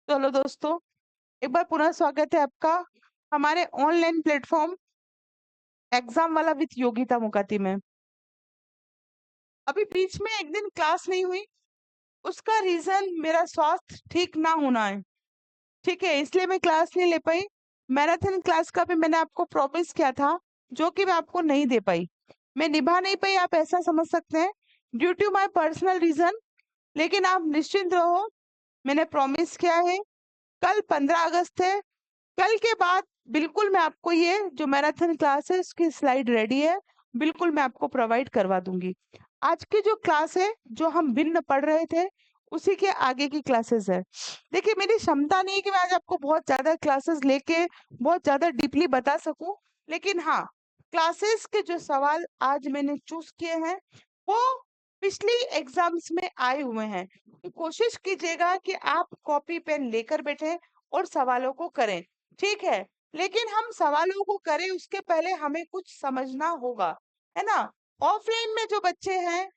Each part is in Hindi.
चलो दोस्तों, एक बार पुनः स्वागत है आपका हमारे ऑनलाइन प्लेटफॉर्म एग्जाम वाला विथ योगिता मुकाती में। अभी बीच में एक दिन क्लास नहीं हुई। उसका रीजन मेरा स्वास्थ्य ठीक ना होना है। ठीक है, इसलिए मैं क्लास नहीं ले पाई। मैराथन क्लास का भी मैंने आपको प्रॉमिस किया था, जो कि मैं आपको नहीं दे पाई। मैं निभा नहीं पाई, आप ऐसा समझ सकते हैं, due to my personal reason. लेकिन आप निश्चिंत रहो, मैंने प्रॉमिस किया है। कल 15 अगस्त है। कल के बाद बिल्कुल मैं आपको ये जो मैराथन क्लास है उसकी स्लाइड रेडी है, बिल्कुल मैं आपको प्रोवाइड करवा दूंगी। आज की जो क्लास है, जो हम भिन्न पढ़ रहे थे, उसी के आगे की क्लासेस है। देखिए, मेरी क्षमता नहीं है कि मैं आज आपको बहुत ज्यादा क्लासेस लेके बहुत ज्यादा डीपली बता सकूं। लेकिन हाँ, क्लासेस के जो सवाल आज मैंने चूज किए हैं वो पिछली एग्जाम्स में आए हुए हैं। तो कोशिश कीजिएगा कि आप कॉपी पेन लेकर बैठे और सवालों को करें। ठीक है, लेकिन हम सवालों को करें उसके पहले हमें कुछ समझना होगा, है ना। ऑफलाइन में जो बच्चे हैं,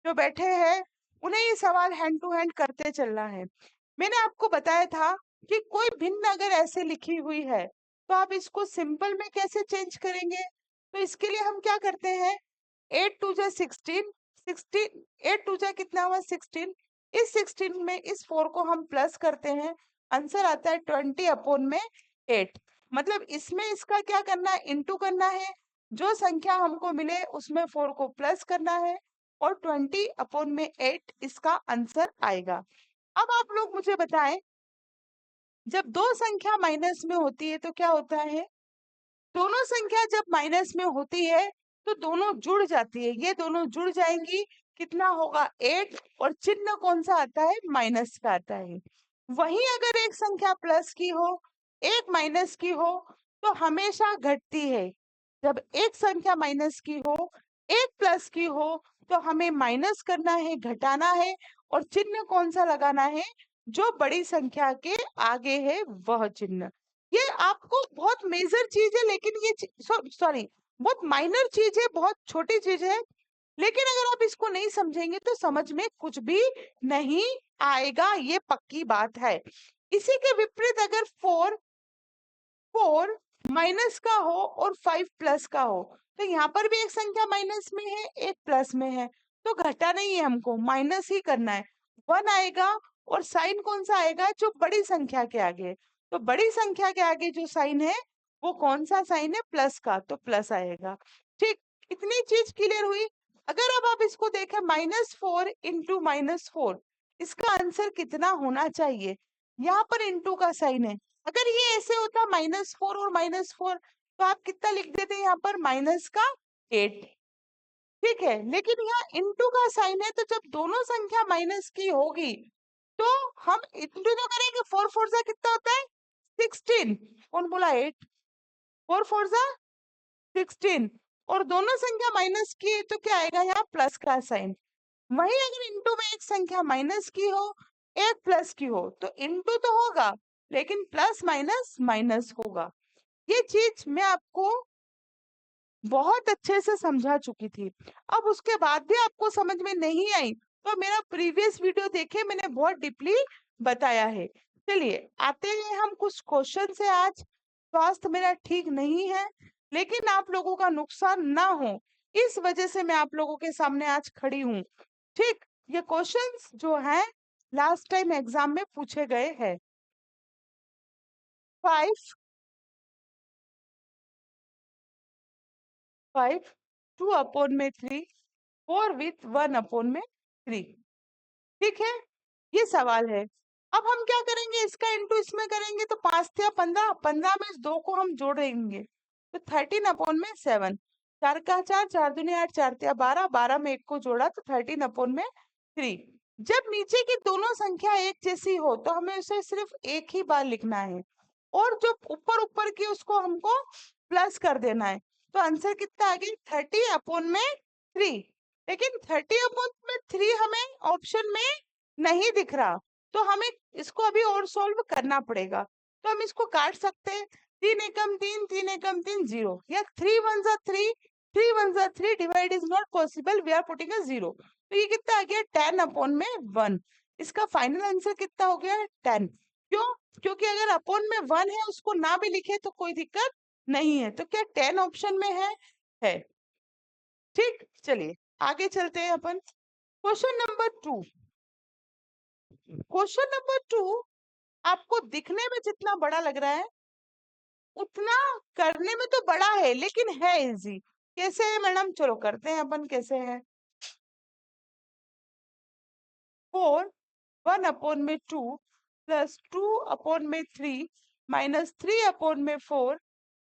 जो बैठे हैं, उन्हें ये सवाल हैंड टू हैंड करते चलना है। मैंने आपको बताया था कि कोई भिन्न अगर ऐसे लिखी हुई है तो आप इसको सिंपल में कैसे चेंज करेंगे। तो इसके लिए हम क्या करते हैं, 8 2 जा 16, 16, 8 2 जा कितना हुआ 16। इस 16 में इस 4 को हम प्लस करते हैं, आंसर आता है 20/8। मतलब इसमें इसका क्या करना है, इंटू करना है। जो संख्या हमको मिले उसमें 4 को प्लस करना है और 20/8 इसका आंसर आएगा। अब आप लोग मुझे बताएं, जब दो संख्या माइनस में होती है तो क्या होता है। दोनों संख्या जब माइनस में होती है तो दोनों जुड़ जाती है, ये दोनों जुड़ जाएंगी। कितना होगा 8, और चिन्ह कौन सा आता है, माइनस का आता है। वहीं अगर एक संख्या प्लस की हो, एक माइनस की हो, तो हमेशा घटती है। जब एक संख्या माइनस की हो, एक प्लस की हो, तो हमें माइनस करना है, घटाना है, और चिन्ह कौन सा लगाना है, जो बड़ी संख्या के आगे है वह चिन्ह। ये आपको बहुत मेजर चीज है, लेकिन ये सॉरी, बहुत माइनर चीज है, बहुत छोटी चीज है। लेकिन अगर आप इसको नहीं समझेंगे तो समझ में कुछ भी नहीं आएगा, ये पक्की बात है। इसी के विपरीत अगर 4 माइनस का हो और 5 प्लस का हो, तो यहाँ पर भी एक संख्या माइनस में है, एक प्लस में है, तो घटा नहीं है, हमको माइनस ही करना है। 1 आएगा, और साइन कौन सा आएगा, जो बड़ी संख्या के आगे। तो बड़ी संख्या के आगे जो साइन है वो कौन सा साइन है, प्लस का, तो प्लस आएगा। ठीक, इतनी चीज क्लियर हुई। अगर अब आप इसको देखें, -4 × -4, इसका आंसर कितना होना चाहिए। यहाँ पर इंटू का साइन है। अगर ये ऐसे होता -4 और -4, तो आप कितना लिख देते यहाँ पर, माइनस का 8। ठीक है, लेकिन यहाँ इंटू का साइन है, तो जब दोनों संख्या माइनस की होगी तो हम इंटू तो करेंगे। 4 4 जा कितना होता है, 16। कौन बोला 8, 4 4 जा 16, और दोनों संख्या माइनस की है तो क्या आएगा, यहाँ प्लस का साइन। वही अगर इंटू में एक संख्या माइनस की हो, एक प्लस की हो, तो इंटू तो होगा, लेकिन प्लस माइनस माइनस होगा। ये चीज मैं आपको बहुत अच्छे से समझा चुकी थी। अब उसके बाद भी आपको समझ में नहीं आई तो मेरा प्रीवियस वीडियो देखे, मैंने बहुत डीपली बताया है। चलिए आते हैं हम कुछ क्वेश्चन से। आज स्वास्थ्य मेरा ठीक नहीं है, लेकिन आप लोगों का नुकसान ना हो इस वजह से मैं आप लोगों के सामने आज खड़ी हूँ। ठीक, ये क्वेश्चंस जो हैं लास्ट टाइम एग्जाम में पूछे गए हैं। 5 2/3, 4/1/3। ठीक है, ये सवाल है। अब हम क्या करेंगे, इसका इंटू इसमें करेंगे तो 5 × 15, 15 में इस 2 को हम जोड़ेंगे तो 13/7। 4 का 4, 4 दूनी 8, 4 तिया 12, 12 में 1 को जोड़ा तो 13/3। जब नीचे की दोनों संख्या एक जैसी हो तो हमें उसे सिर्फ एक ही बार लिखना है, और जो ऊपर ऊपर की उसको हमको प्लस कर देना है। तो आंसर कितना आ गया, 30/3। लेकिन 30/3 हमें ऑप्शन में नहीं दिख रहा, तो हमें इसको अभी और सॉल्व करना पड़ेगा। तो हम इसको काट सकते हैं, 3 एकम 3, 3 एकम 3, 0, या 3 1 जा 3, 3 1 जा 3, divide is not possible, we are putting a 0। तो ये कितना आ गया, 10/1। इसका फाइनल आंसर कितना हो गया, 10। क्यों? क्योंकि अगर अपॉन में 1 है उसको ना भी लिखे तो कोई दिक्कत नहीं है। तो क्या 10 ऑप्शन में है। ठीक, चलिए आगे चलते हैं अपन। Question number 2। क्वेश्चन नंबर 2 आपको दिखने में जितना बड़ा लग रहा है उतना करने में तो बड़ा है, लेकिन है इजी। कैसे है मैडम? चलो करते हैं अपन कैसे है। 4 1 अपॉन में 2 प्लस 2 अपॉन में 3 माइनस 3 अपॉन में 4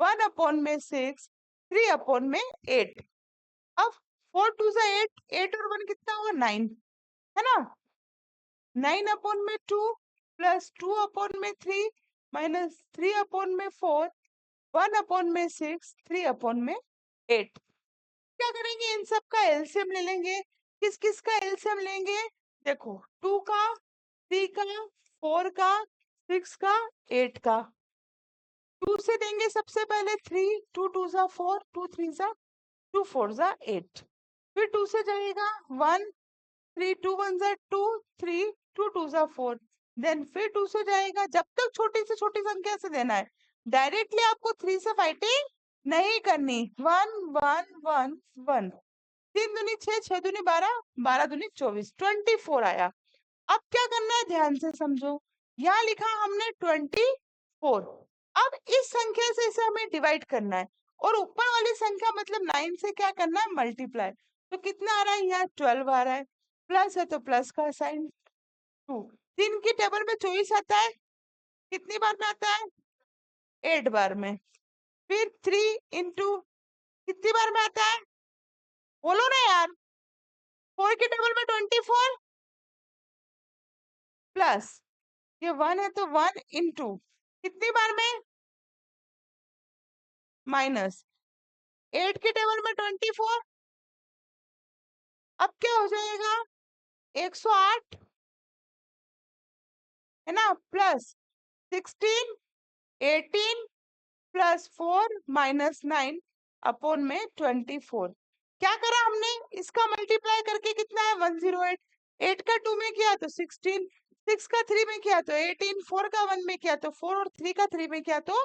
1 अपॉन में 6 3 अपॉन में 8। अब 4 2 जा 8, 8 और 1 कितना हुआ? 9, है ना? 9 अपॉन में 2 प्लस 2 अपॉन में 3 माइनस 3 अपॉन में 4 1 अपॉन में 6 3 अपॉन में 8। क्या करेंगे? इन सब का एलसीएम ले लेंगे। किस किस का एलसीएम लेंगे? देखो 2 का, 3 का, 4 का, 6 का, 8 का। 2 से देंगे सबसे पहले 3, 2 2 जा 4, 2 3 जा 2 4 जा 8। फिर 2 से जाएगा 1, 3 2 1 जा 2, 3 2 2 जा 4। देन फिर 2 से जाएगा, जब तक छोटी से छोटी संख्या से देना है। डायरेक्टली आपको 3 से फाइटिंग नहीं करनी। 1 1 1 1, 3 दूनी 6, 6 दूनी 12, 12 दूनी 24, 24 आया। अब क्या करना है? ध्यान से समझो। यहाँ लिखा हमने 24। अब इस संख्या से इसे हमें डिवाइड करना है और ऊपर वाली संख्या मतलब 9 से क्या करना है? मल्टीप्लाई। तो कितना आ रहा है? यहाँ 12 आ रहा है। प्लस है तो प्लस का साइन 2। 3 की टेबल में 24 आता है, कितनी बार में आता है? 8 बार में। फिर 3 इंटू कितनी बार में आता है? बोलो ना यार। 4 की टेबल में 24 प्लस ये 1 है तो 1 इंटू कितनी बार में? माइनस 8 की टेबल में 24। अब क्या हो जाएगा? 108, है ना? प्लस 16 18 प्लस 4 माइनस 9 अपॉन में 24। क्या करा हमने? इसका मल्टीप्लाई करके कितना है? 108। 8 का 2 में किया तो 16, 6 का 3 में किया तो 18, 4 का 1 में किया तो 4 और 3 का 3 में किया तो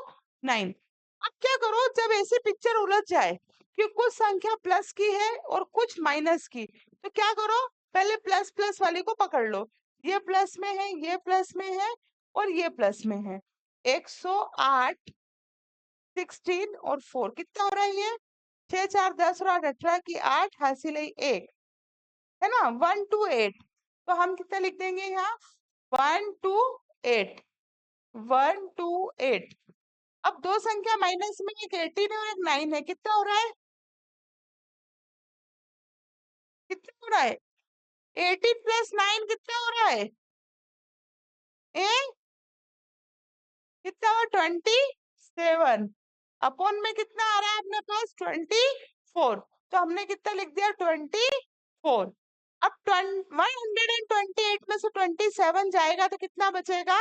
9। अब क्या करो? जब ऐसी पिक्चर उलझ जाए कि कुछ संख्या प्लस की है और कुछ माइनस की, तो क्या करो? पहले प्लस प्लस वाली को पकड़ लो। ये प्लस में है, ये प्लस में है और ये प्लस में है। 108 16 और 4 कितना हो रहा है? ये 6 4 10 और 8 18 की 8 हासिल है 1, है ना? 1 2 8। तो हम कितना लिख देंगे यहाँ? 1 2 8, 1 2 8। अब दो संख्या माइनस में, एक 18 है और एक 9 है, कितना हो रहा है? कितना हो रहा है? 18 प्लस 9 कितना हो रहा है? ए कितना हुआ? 27। अपॉन में कितना आ रहा है अपने पास? 24। तो हमने कितना लिख दिया? 24। अब 128 में से 27 जाएगा तो कितना बचेगा?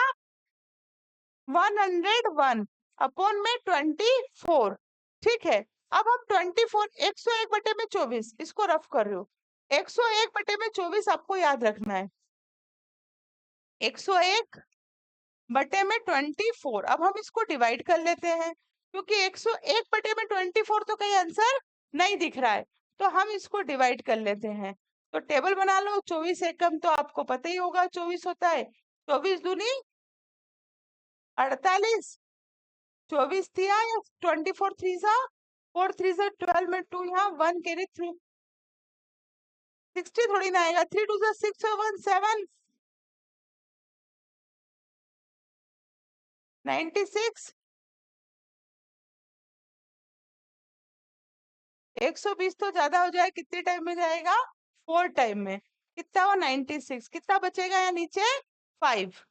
101 अपॉन में 24। ठीक है। अब हम 24 101 बटे में 24 इसको रफ कर रहे हो। 101 बटे में 24 आपको याद रखना है। 101 बटे में 24। अब हम इसको डिवाइड कर लेते हैं, क्योंकि 101 बटे में 24 तो कहीं आंसर नहीं दिख रहा है, तो हम इसको डिवाइड कर लेते हैं। तो टेबल बना लो। 24 एकम तो आपको पता ही होगा 24 होता है। 24 दूनी 48, 24 दिया या 24 थ्री सा 4 3 सा 12 में 2 यहाँ 1 कैरी थ्रू 60 थोड़ी ना आएगा। 3 2 सा 6 और 1 7 96। 120 तो ज्यादा हो जाए, कितने टाइम में जाएगा? 4 टाइम में। कितना हुआ? 96। कितना बचेगा यहाँ नीचे? 5।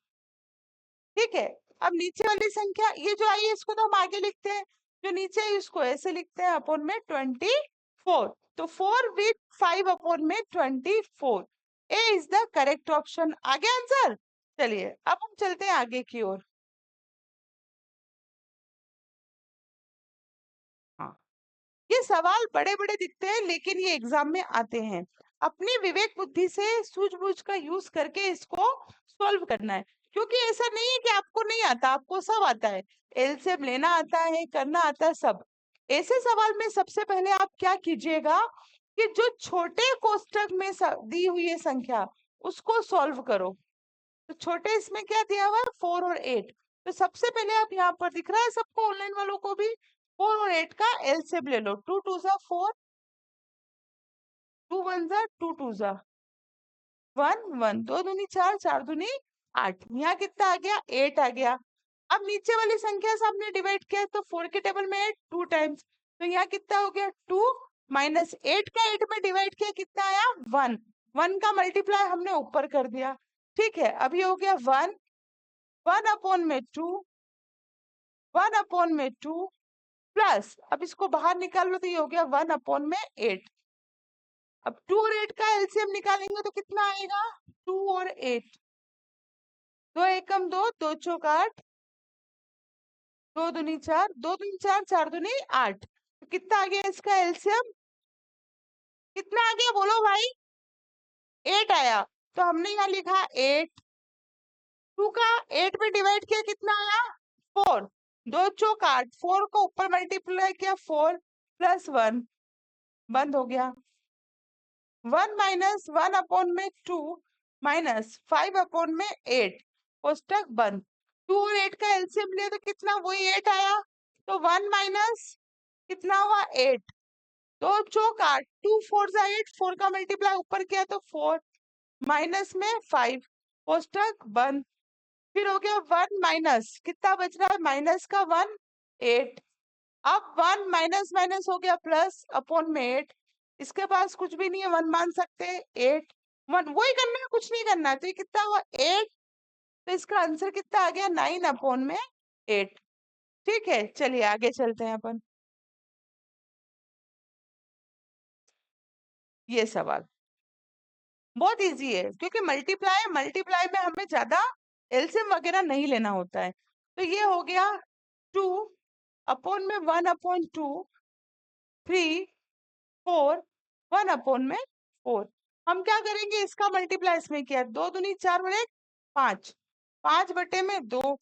ठीक है। अब नीचे वाली संख्या ये जो आई है इसको तो हम आगे लिखते हैं, जो नीचे है इसको ऐसे लिखते हैं अपॉन में 24। तो 4 विथ 5 अपॉन में 24। ए इज द करेक्ट ऑप्शन। आगे आंसर। चलिए अब हम चलते हैं आगे की ओर। हाँ, ये सवाल बड़े बड़े दिखते हैं लेकिन ये एग्जाम में आते हैं। अपनी विवेक बुद्धि से सूझबूझ का यूज करके इसको सॉल्व करना है, क्योंकि ऐसा नहीं है कि आपको नहीं आता, आपको सब आता है। एलसीएम लेना आता है, करना आता है, सब। ऐसे सवाल में सबसे पहले आप क्या कीजिएगा कि जो छोटे कोष्टक में दी हुई है संख्या उसको सॉल्व करो। तो छोटे इसमें क्या दिया हुआ है, 4 और 8। तो सबसे पहले आप यहाँ पर दिख रहा है सबको, ऑनलाइन वालों को भी, 4 और 8 का एलसीएम ले लो। 2 2 जा 4, 2 1 जा 2 2 जा 1 1, 2 दूनी 4, 4 दूनी 8। यहाँ कितना आ गया, 8 आ गया। अब नीचे वाली संख्या से आपने डिवाइड किया तो 4 के टेबल में 8 2 टाइम्स, तो यहाँ कितना हो गया 2 माइनस 8 का 8 में डिवाइड किया कितना आया 1। 1 का मल्टीप्लाई हमने ऊपर कर दिया। ठीक है, अभी हो गया 1, 1 अपॉन में 2, 1 अपॉन में 2 प्लस, अब इसको बाहर निकाल लो तो ये हो गया 1 अपॉन में 8। अब 2 और 8 का एलसीएम निकालेंगे तो कितना आएगा, 2 और 8, 2 एकम 2, 2 चौक 8, 2 दूनी 4, 2 दूनी 4, 4 दूनी 8। तो कितना आ गया इसका एलसीएम, कितना आ गया बोलो भाई, 8 आया। तो हमने यहाँ लिखा 8, 2 का 8 में डिवाइड किया कितना आया 4, 2 चौक 8, 4 को ऊपर मल्टीप्लाई किया 4 प्लस 1, बंद हो गया। 1 माइनस 1 अपॉन में 2 माइनस 5 अपॉन में 8, कोष्टक बंद। 2 और 8 का एलसीएम लिया तो कितना, वही 8 आया। तो 1 माइनस कितना हुआ 8, 2 चौक 8, 2 4 जा 8, 4 का मल्टीप्लाई ऊपर किया तो 4 माइनस में 5, कोष्टक बंद। फिर हो गया 1 माइनस कितना बच रहा है, माइनस का 1 8। अब 1 माइनस माइनस हो गया प्लस अपॉन में 8, इसके पास कुछ भी नहीं है, 1 मान सकते हैं 8 1, वही करना है, कुछ नहीं करना है। तो ये कितना हुआ 8, तो इसका आंसर कितना आ गया 9 अपॉन में 8। ठीक है, चलिए आगे चलते हैं अपन। ये सवाल बहुत इजी है क्योंकि मल्टीप्लाई मल्टीप्लाई में हमें ज्यादा एलसीएम वगैरह नहीं लेना होता है। तो ये हो गया 2 अपॉन में 1 अपॉन 2, 3 4, 1 अपॉन में 4। हम क्या करेंगे, इसका मल्टीप्लाई इसमें किया, 2 दूनी 4 और 1 5, 5 बटे में 2,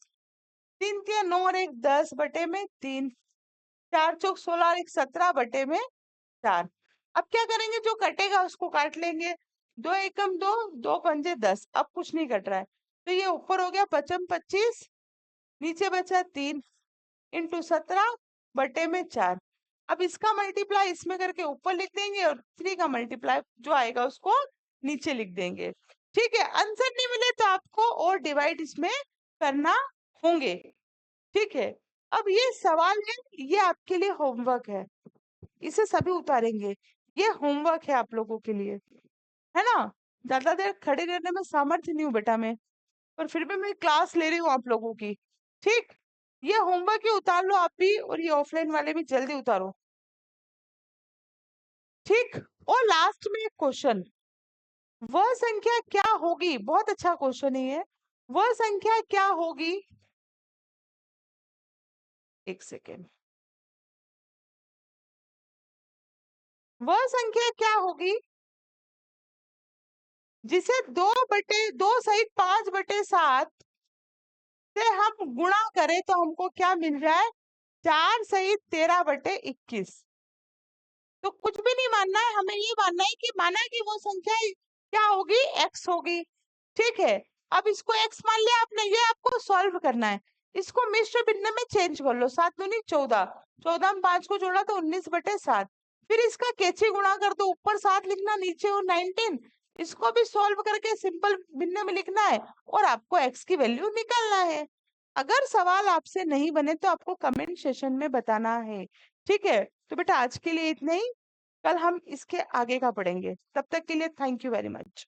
3 तिया 9 और 1 10 बटे में 3, 4 चौक 16 और 1 17 बटे में 4। अब क्या करेंगे, जो कटेगा उसको काट लेंगे। 2 एकम 2, 2 पंजे 10, अब कुछ नहीं कट रहा है तो ये ऊपर हो गया पचम 25, नीचे बचा 3 इंटू 17 बटे में 4। अब इसका मल्टीप्लाई इसमें करके ऊपर लिख देंगे और 3 का मल्टीप्लाई जो आएगा उसको नीचे लिख देंगे। ठीक है, आंसर नहीं मिले तो आपको और डिवाइड इसमें करना होंगे। ठीक है, अब ये सवाल है, ये आपके लिए होमवर्क है, इसे सभी उतारेंगे। ये होमवर्क है आप लोगों के लिए, है ना। ज्यादा देर खड़े रहने में सामर्थ्य नहीं हूँ बेटा मैं, पर फिर भी मैं क्लास ले रही हूँ आप लोगों की। ठीक, ये होमवर्क ही उतार लो आप भी, और ये ऑफलाइन वाले भी जल्दी उतारो। ठीक, और लास्ट में एक क्वेश्चन, वह संख्या क्या होगी, बहुत अच्छा क्वेश्चन है ये, वह संख्या क्या होगी, एक सेकेंड, वह संख्या क्या होगी जिसे 2 सहित 5/7 से हम गुणा करें तो हमको क्या मिल रहा है, 4 सहित 13/21। तो कुछ भी नहीं मानना है, हमें ये मानना है कि माना कि वो संख्या क्या होगी, x होगी। ठीक है, अब इसको x मान लिया आपने, ये आपको सॉल्व करना है। इसको मिश्र भिन्न में चेंज कर लो, 7 दूनी 14, 14 में 5 को जोड़ा तो 19/7। फिर इसका कैची गुणा कर दो, ऊपर 7 लिखना, नीचे हो 19। इसको भी सॉल्व करके सिंपल भिन्न में लिखना है और आपको x की वैल्यू निकालना है। अगर सवाल आपसे नहीं बने तो आपको कमेंट सेशन में बताना है। ठीक है, तो बेटा आज के लिए इतना ही, कल हम इसके आगे का पढ़ेंगे। तब तक के लिए थैंक यू वेरी मच।